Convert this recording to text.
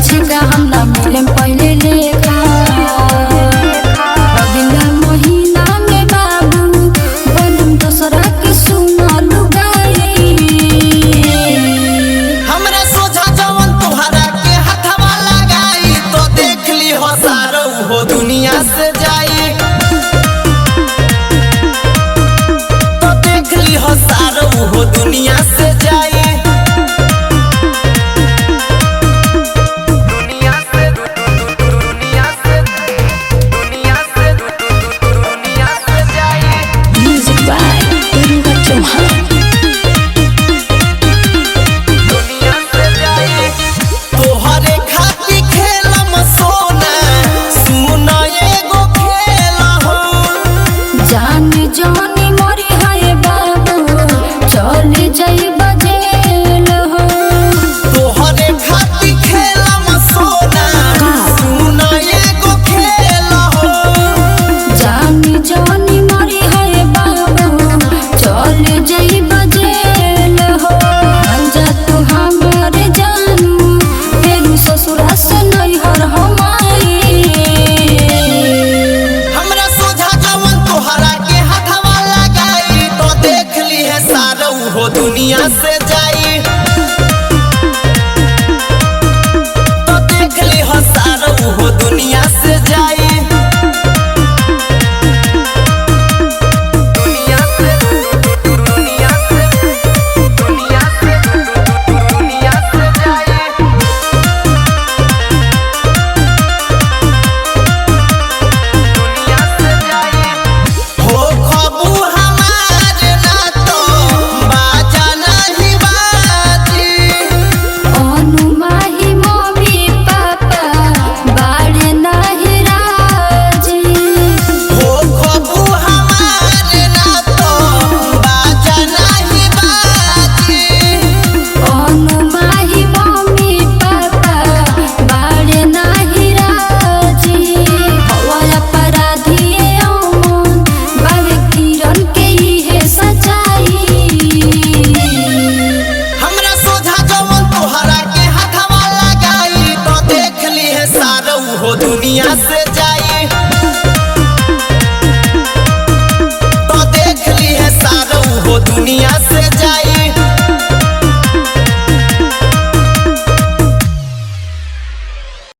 झिंगा हम ना मिले पहले लेखा। अगला महीना में बाबू बनम दूसरा के सुना लुगाई। हमरा सोझा जवन तुहरा के हथवा लगाई तो देख ली हो सारो हो दुनिया से जाई। तो देख ली हो सारो हो दुनिया से जाई। जानी मोरी है बाबू चल जाई बजेल हो। तोहरे खाती खेलम सोना सुना एगो खेल हो। जानी मोरी है बाबू चल जाई बजेल हो। जा तू हमारे जानू फिर ससुरा से नहीं हर हमारी। हमरा सोझा जवन तोहरा के हथवा लगाई तो देख ली है सारो हो दुनिया से जाई। तो देख ली हो सारो हो दुनिया से जाई। दुनिया से